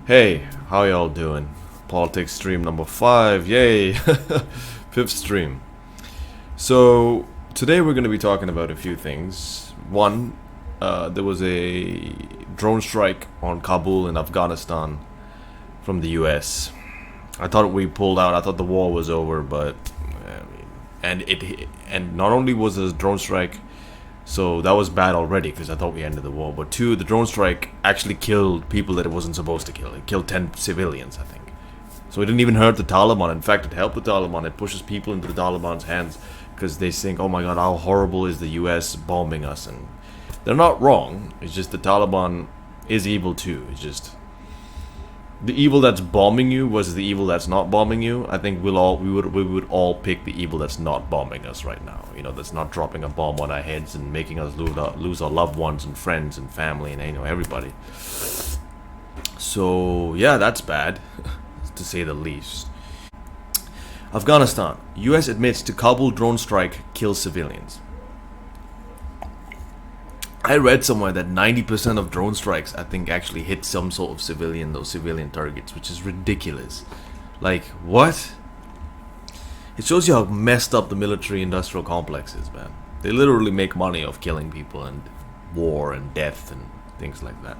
Hey, how y'all doing? Politics stream number 5, yay! Fifth stream. So, today we're going to be talking about a few things. One, there was a drone strike on Kabul in Afghanistan from the US. I thought we pulled out, I thought the war was over, but... and not only was this drone strike, so that was bad already because I thought we ended the war. But two, the drone strike actually killed people that it wasn't supposed to kill. It killed 10 civilians, I think. So it didn't even hurt the Taliban. In fact, it helped the Taliban. It pushes people into the Taliban's hands because they think, oh my god, how horrible is the US bombing us? And they're not wrong. It's just the Taliban is evil too. It's just the evil that's bombing you versus the evil that's not bombing you. I think we would all pick the evil that's not bombing us right now. You know, that's not dropping a bomb on our heads and making us lose our loved ones and friends and family and everybody. So yeah, that's bad, to say the least. Afghanistan. U.S. admits to Kabul drone strike kills civilians. I read somewhere that 90% of drone strikes, I think, actually hit some sort of those civilian targets, which is ridiculous. Like, what? It shows you how messed up the military-industrial complex is, man. They literally make money off killing people and war and death and things like that.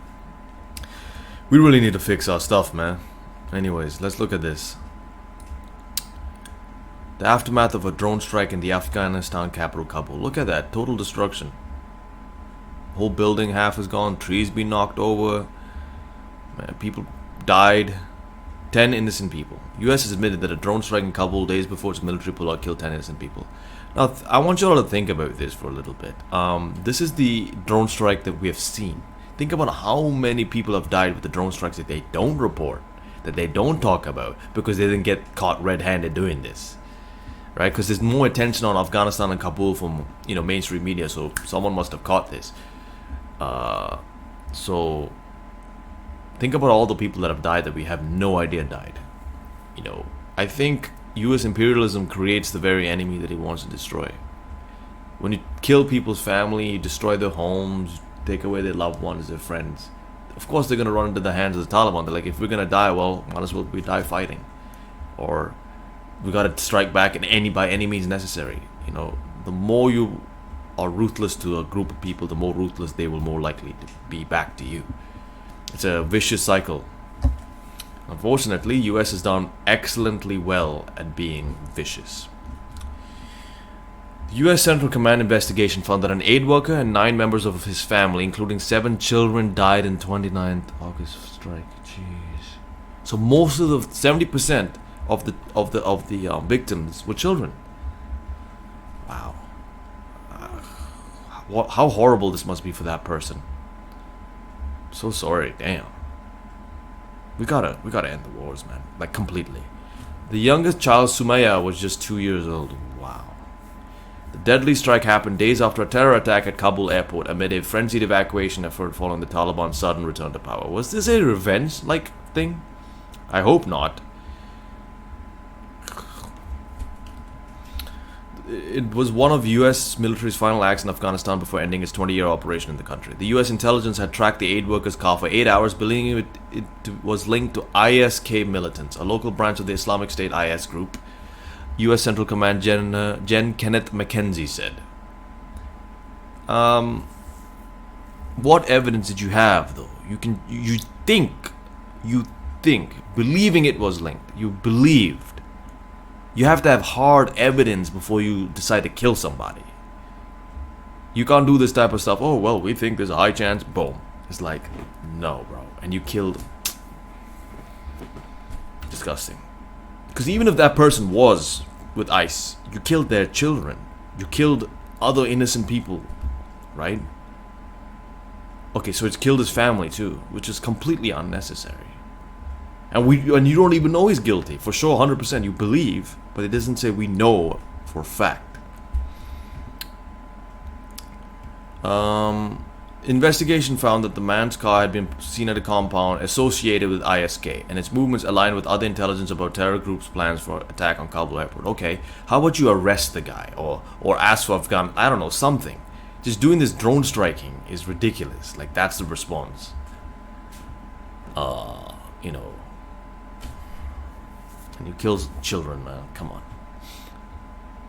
We really need to fix our stuff, man. Anyways, let's look at this. The aftermath of a drone strike in the Afghanistan capital, Kabul. Look at that, total destruction. Whole building half is gone, trees been knocked over, man, people died, 10 innocent people. US has admitted that a drone strike in Kabul days before its military pullout killed 10 innocent people. Now, I want you all to think about this for a little bit. This is the drone strike that we have seen. Think about how many people have died with the drone strikes that they don't report, that they don't talk about, because they didn't get caught red-handed doing this. Right? Because there's more attention on Afghanistan and Kabul from, mainstream media, so someone must have caught this. So think about all the people that have died that we have no idea died. I think US imperialism creates the very enemy that it wants to destroy. When you kill people's family, you destroy their homes, take away their loved ones, their friends, of course they're going to run into the hands of the Taliban. They're like, if we're going to die, well, might as well we die fighting, or we got to strike back by any means necessary. The more you are ruthless to a group of people, the more ruthless they will more likely to be back to you. It's a vicious cycle. Unfortunately, US has done excellently well at being vicious. The US Central Command investigation found that an aid worker and 9 members of his family, including 7 children, died in 29th August strike. Jeez. So most of the 70% of the victims were children. Wow. How horrible this must be for that person. So sorry, damn. We gotta end the wars, man. Like, completely. The youngest child, Sumaya, was just 2 years old. Wow. The deadly strike happened days after a terror attack at Kabul airport amid a frenzied evacuation effort following the Taliban's sudden return to power. Was this a revenge-like thing? I hope not. It was one of US military's final acts in Afghanistan before ending its 20-year operation in the country. The US intelligence had tracked the aid workers' car for 8 hours, believing it was linked to ISK militants, a local branch of the Islamic State IS group. US Central Command Gen Kenneth McKenzie said. What evidence did you have, though? You think, believing it was linked, you believed. You have to have hard evidence before you decide to kill somebody. You can't do this type of stuff. Oh, well, we think there's a high chance. Boom. It's like, no, bro. And you killed. Disgusting. Because even if that person was with ICE, you killed their children. You killed other innocent people. Right? Okay, so it's killed his family too, which is completely unnecessary. And you don't even know he's guilty. For sure, 100% you believe, but it doesn't say we know for a fact. Investigation found that the man's car had been seen at a compound associated with ISK, and its movements aligned with other intelligence about terror groups' plans for attack on Kabul airport. Okay, how about you arrest the guy, or ask for I don't know, something. Just doing this drone striking is ridiculous. Like, that's the response. you know, and you kill children, man. Come on.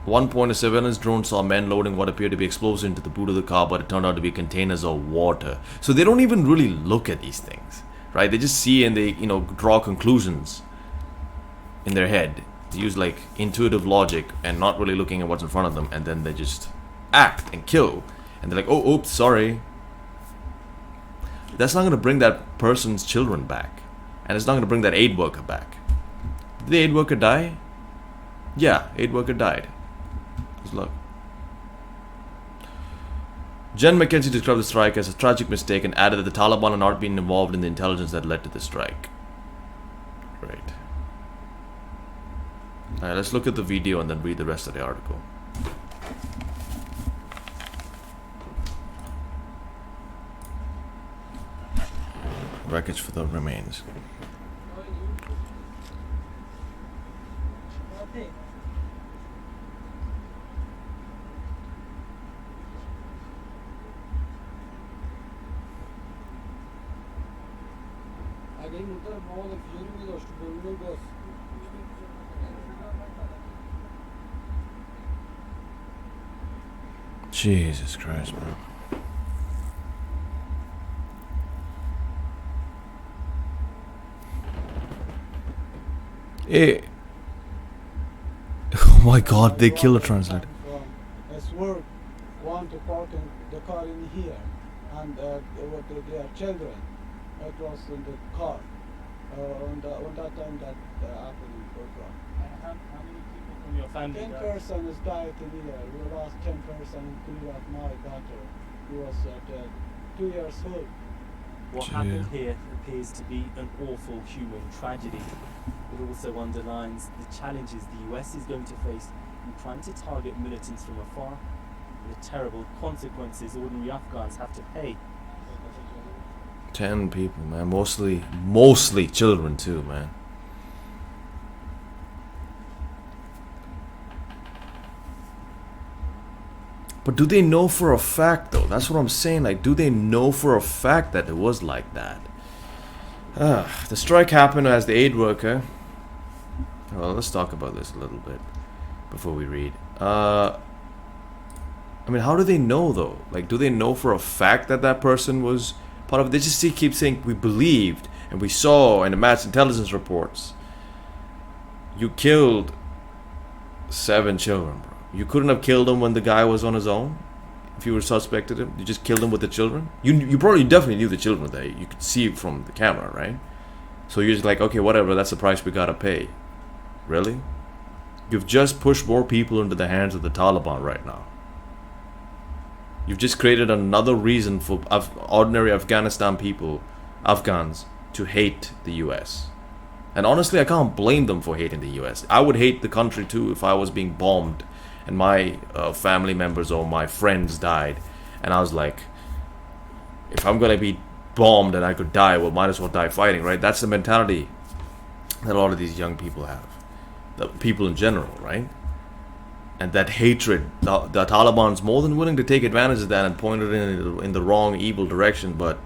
One point, a surveillance drone saw men loading what appeared to be explosives into the boot of the car, but it turned out to be containers of water. So they don't even really look at these things, right? They just see and they, you know, draw conclusions in their head. They use like intuitive logic and not really looking at what's in front of them, and then they just act and kill. And they're like, oh, oops, sorry. That's not going to bring that person's children back. And it's not going to bring that aid worker back. Did the aid worker die? Yeah, aid worker died. Look. Jen McKenzie described the strike as a tragic mistake and added that the Taliban had not been involved in the intelligence that led to the strike. Great. Alright, let's look at the video and then read the rest of the article. Wreckage for the remains. Jesus Christ, bro. Hey. Oh my God, they kill a translator. As work, want to park in the car in here, and their children. It was in the car. On that time that happened in Burma. How many people from your family 10 died? persons died in here. We lost 10 persons, including my daughter, who was 2 years old. What happened here appears to be an awful human tragedy. It also underlines the challenges the US is going to face in trying to target militants from afar and the terrible consequences ordinary Afghans have to pay. 10 people, man. Mostly children too, man. But do they know for a fact, though? That's what I'm saying. Like, do they know for a fact that it was like that? The strike happened as the aid worker. Well, let's talk about this a little bit before we read. I mean, how do they know, though? Like, do they know for a fact that that person was part of it? They just keep saying, we believed and we saw and the matched intelligence reports. You killed 7 children, bro. You couldn't have killed him when the guy was on his own. If you were suspected him, you just killed him with the children. You probably definitely knew the children there. You could see it from the camera, right? So you're just like, okay, whatever. That's the price we gotta pay. Really? You've just pushed more people into the hands of the Taliban right now. You've just created another reason for ordinary Afghanistan people, Afghans, to hate the US. And honestly, I can't blame them for hating the US. I would hate the country too if I was being bombed and my family members or my friends died. And I was like, if I'm going to be bombed and I could die, well, might as well die fighting, right? That's the mentality that a lot of these young people have. The people in general, right? And that hatred, the Taliban's more than willing to take advantage of that and point it in the wrong, evil direction, but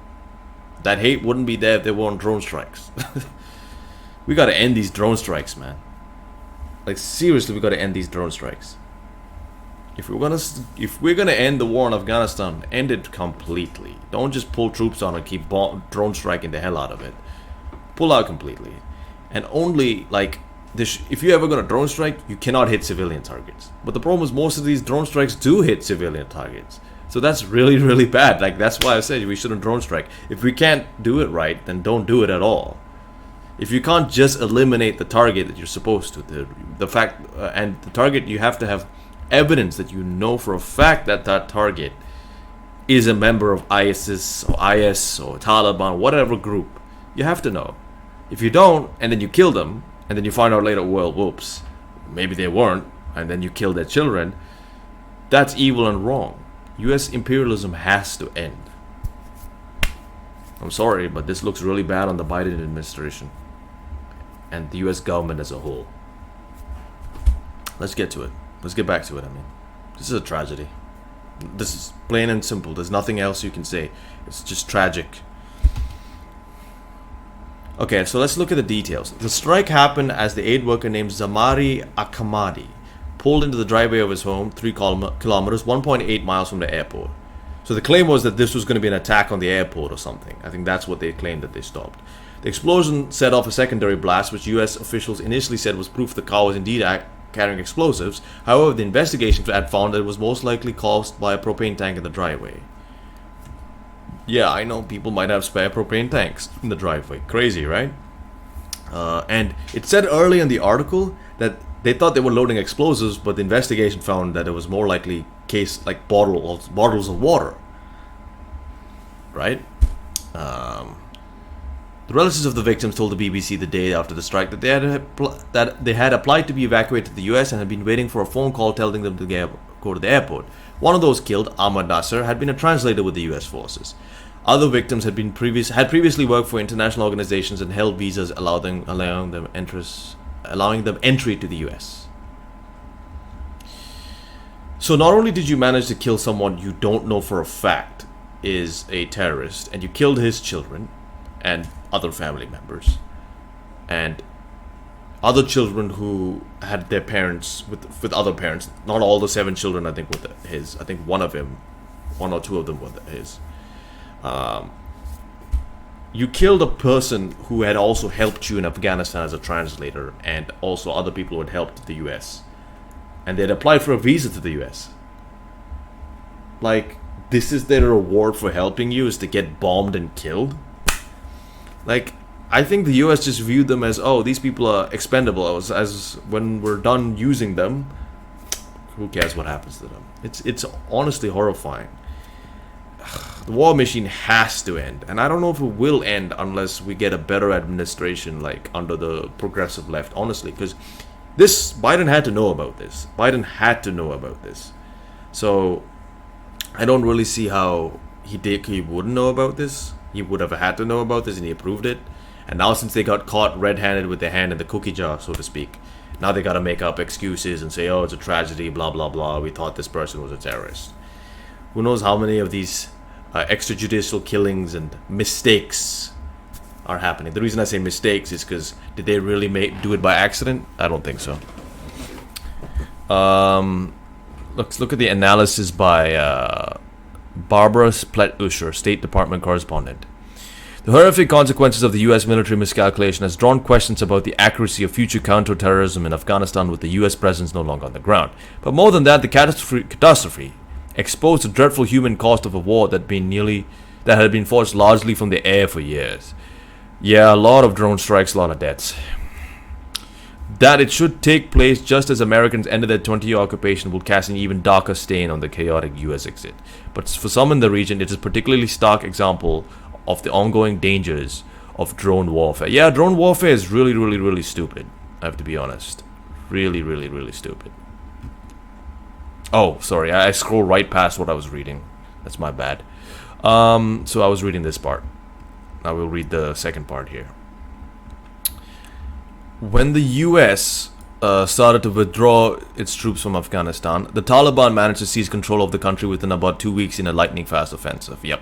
that hate wouldn't be there if there weren't drone strikes. We gotta end these drone strikes, man. Like, seriously, we gotta end these drone strikes. If we're gonna end the war in Afghanistan, end it completely. Don't just pull troops on and keep drone striking the hell out of it. Pull out completely. And only, like, if you're ever going to drone strike, you cannot hit civilian targets. But the problem is most of these drone strikes do hit civilian targets. So that's really, really bad. Like, that's why I said we shouldn't drone strike. If we can't do it right, then don't do it at all. If you can't just eliminate the target that you're supposed to, the fact and the target, you have to have evidence that you know for a fact that that target is a member of ISIS or IS or Taliban, whatever group. You have to know. If you don't, and then you kill them, and then you find out later, well, whoops, maybe they weren't, and then you kill their children, that's evil and wrong. US imperialism has to end. I'm sorry, but this looks really bad on the Biden administration and the US government as a whole. Let's get to it. Let's get back to it, I mean. This is a tragedy. This is plain and simple. There's nothing else you can say. It's just tragic. Okay, so let's look at the details. The strike happened as the aid worker named Zamari Akamadi pulled into the driveway of his home 3 kilometers, 1.8 miles from the airport. So the claim was that this was going to be an attack on the airport or something. I think that's what they claimed that they stopped. The explosion set off a secondary blast, which US officials initially said was proof the car was indeed carrying explosives. However, the investigation had found that it was most likely caused by a propane tank in the driveway. Yeah, I know people might have spare propane tanks in the driveway. Crazy, right? And it said early in the article that they thought they were loading explosives, but the investigation found that it was more likely bottles of water. Right? The relatives of the victims told the BBC the day after the strike that they had applied to be evacuated to the US and had been waiting for a phone call telling them to go to the airport. One of those killed, Ahmad Nasser, had been a translator with the US forces. Other victims had previously worked for international organizations and held visas allowing them entry to the US. So not only did you manage to kill someone you don't know for a fact is a terrorist, and you killed his children and other family members and other children who had their parents with other parents. Not all the 7 children, I think, with his. I think one or 2 of them were his. You killed a person who had also helped you in Afghanistan as a translator, and also other people who had helped the US, and they had applied for a visa to the US. Like, this is their reward for helping you, is to get bombed and killed? Like, I think the US just viewed them as, oh, these people are expendable. As when we're done using them, who cares what happens to them? It's honestly horrifying. The war machine has to end, and I don't know if it will end unless we get a better administration, like under the progressive left, honestly, because Biden had to know about this. So I don't really see how he wouldn't know about this. He would have had to know about this, and he approved it. And now, since they got caught red-handed with their hand in the cookie jar, so to speak, now they got to make up excuses and say, oh, it's a tragedy, blah, blah, blah. We thought this person was a terrorist. Who knows how many of these extrajudicial killings and mistakes are happening. The reason I say mistakes is because did they really do it by accident? I don't think so. Let's look at the analysis by Barbara Splet-Usher, State Department correspondent. The horrific consequences of the U.S. military miscalculation has drawn questions about the accuracy of future counterterrorism in Afghanistan with the U.S. presence no longer on the ground. But more than that, the catastrophe exposed the dreadful human cost of a war that had been forged largely from the air for years. Yeah, a lot of drone strikes, a lot of deaths. That it should take place just as Americans ended their 20-year occupation will cast an even darker stain on the chaotic U.S. exit. But for some in the region, it is a particularly stark example of the ongoing dangers of drone warfare. Yeah, drone warfare is really, really, really stupid. I have to be honest. Really, really, really stupid. Oh, sorry, I scrolled right past what I was reading. That's my bad. So I was reading this part. I will read the second part here. When the U.S. started to withdraw its troops from Afghanistan, the Taliban managed to seize control of the country within about 2 weeks in a lightning-fast offensive. Yep.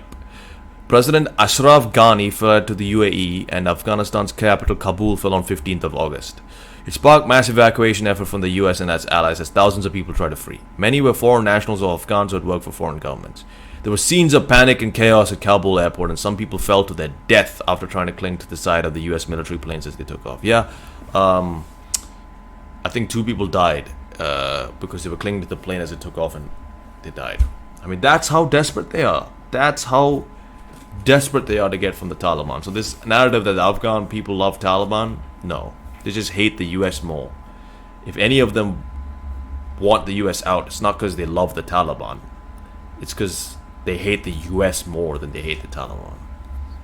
President Ashraf Ghani fled to the UAE, and Afghanistan's capital Kabul fell on 15th of August. It sparked massive evacuation effort from the US and its allies as thousands of people tried to flee. Many were foreign nationals or Afghans who had worked for foreign governments. There were scenes of panic and chaos at Kabul airport, and some people fell to their death after trying to cling to the side of the US military planes as they took off. Yeah, I think 2 people died because they were clinging to the plane as it took off, and they died. I mean, that's how desperate they are. That's how desperate they are to get from the Taliban. So this narrative that the Afghan people love Taliban, no. They just hate the US more. If any of them want the US out, it's not because they love the Taliban. It's because they hate the US more than they hate the Taliban.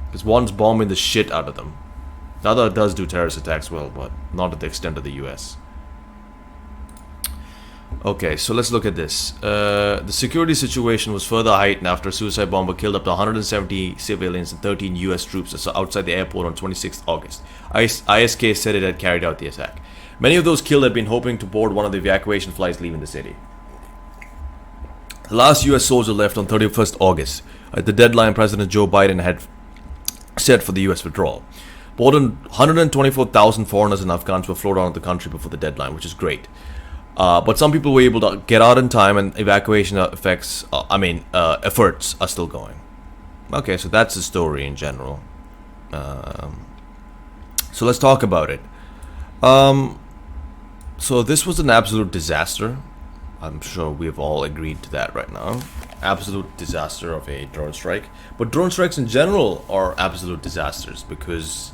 Because one's bombing the shit out of them. The other does do terrorist attacks well, but not at the extent of the US. Okay, so let's look at this. The security situation was further heightened after a suicide bomber killed up to 170 civilians and 13 US troops outside the airport on 26th August. ISK said it had carried out the attack. Many of those killed had been hoping to board one of the evacuation flights leaving the city. The last US soldier left on 31st August, at the deadline President Joe Biden had set for the US withdrawal. More than 124,000 foreigners and Afghans were flown out of the country before the deadline, which is great. But some people were able to get out in time, and evacuation efforts are still going. Okay, so that's the story in general. So let's talk about it. So this was an absolute disaster. I'm sure we've all agreed to that right now. Absolute disaster of a drone strike. But drone strikes in general are absolute disasters because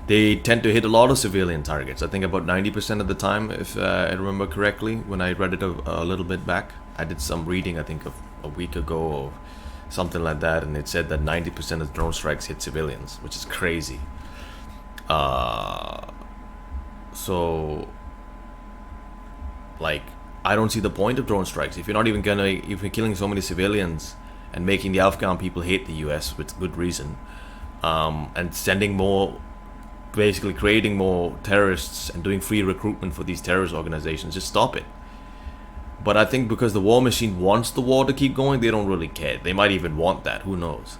they tend to hit a lot of civilian targets. I think about 90% of the time, if I remember correctly, when I read it a little bit back. I did some reading, I think, of a week ago or something like that, and it said that 90% of drone strikes hit civilians, which is crazy. So, like, I don't see the point of drone strikes. If you're killing so many civilians and making the Afghan people hate the US with good reason, and sending more, basically creating more terrorists and doing free recruitment for these terrorist organizations, just stop it. But I think because the war machine wants the war to keep going, they don't really care. They might even want that. Who knows?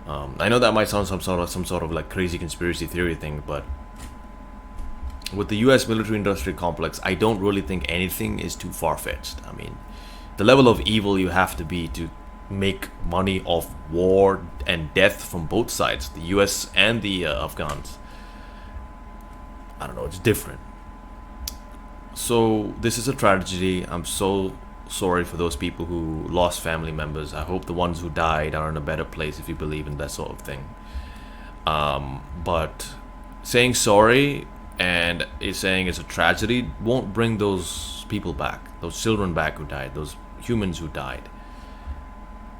I know that might sound some sort of like crazy conspiracy theory thing, but with the U.S. military-industrial complex, I don't really think anything is too far-fetched. I mean, the level of evil you have to be to make money off war and death from both sides, the U.S. and the Afghans, I don't know, it's different. So this is a tragedy. I'm so sorry for those people who lost family members. I hope the ones who died are in a better place, if you believe in that sort of thing. But saying sorry and saying it's a tragedy won't bring those people back, those children back who died, those humans who died.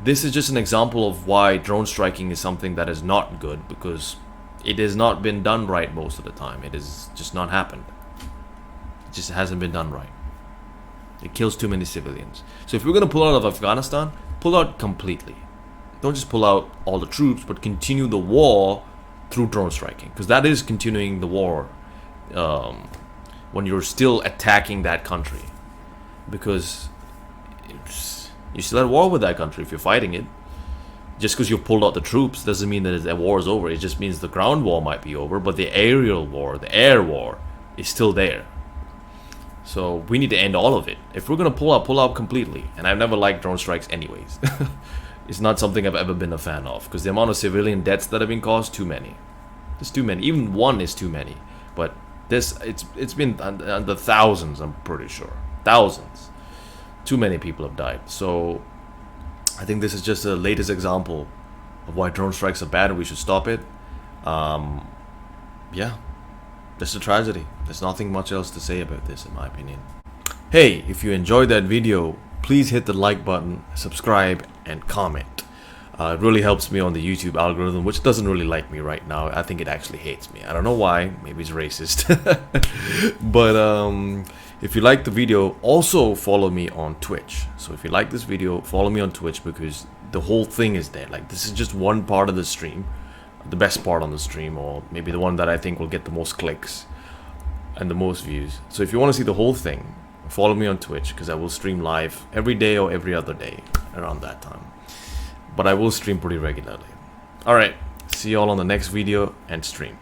This is just an example of why drone striking is something that is not good, because it has not been done right most of the time. It has just not happened. It just hasn't been done right. It kills too many civilians. So if we're going to pull out of Afghanistan, pull out completely. Don't just pull out all the troops, but continue the war through drone striking, because that is continuing the war when you're still attacking that country, because you're still at war with that country if you're fighting it. Just because you pulled out the troops doesn't mean that the war is over. It just means the ground war might be over, but the aerial war, the air war, is still there. So we need to end all of it. If we're going to pull out completely. And I've never liked drone strikes anyways. It's not something I've ever been a fan of, because the amount of civilian deaths that have been caused, too many. There's too many. Even one is too many. But this, it's been the thousands, I'm pretty sure. Thousands. Too many people have died. So I think this is just the latest example of why drone strikes are bad and we should stop it. Yeah. That's a tragedy. There's nothing much else to say about this, in my opinion. Hey, if you enjoyed that video, please hit the like button, subscribe, and comment. It really helps me on the YouTube algorithm, which doesn't really like me right now. I think it actually hates me. I don't know why. Maybe it's racist. But if you like the video, also follow me on Twitch. So if you like this video, follow me on Twitch, because the whole thing is there. Like, this is just one part of the stream. The best part on the stream, or maybe the one that I think will get the most clicks and the most views. So if you want to see the whole thing, follow me on Twitch, because I will stream live every day or every other day around that time. But I will stream pretty regularly. Alright, see you all on the next video and stream.